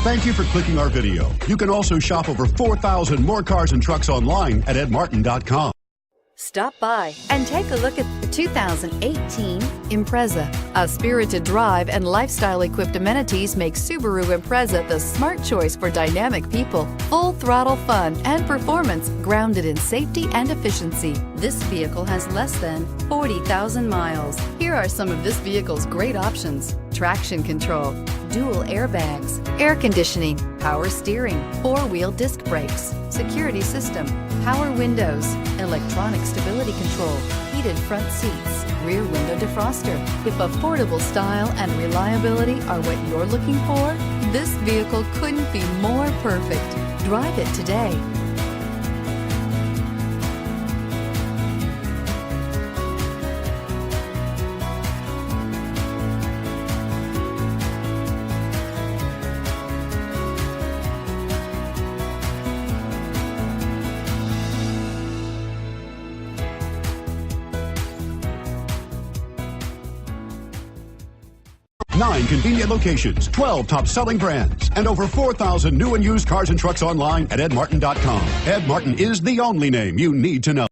Thank you for clicking our video. You can also shop over 4,000 more cars and trucks online at edmartin.com. Stop by and take a look at the 2018 Impreza. A spirited drive and lifestyle-equipped amenities make Subaru Impreza the smart choice for dynamic people. Full throttle fun and performance grounded in safety and efficiency. This vehicle has less than 40,000 miles. Here are some of this vehicle's great options: traction control, dual airbags, air conditioning, power steering, four-wheel disc brakes, security system, power windows, electronic stability control, heated front seats, rear window defroster. If affordable style and reliability are what you're looking for, this vehicle couldn't be more perfect. Drive it today. Nine convenient locations, 12 top-selling brands, and over 4,000 new and used cars and trucks online at edmartin.com. Ed Martin is the only name you need to know.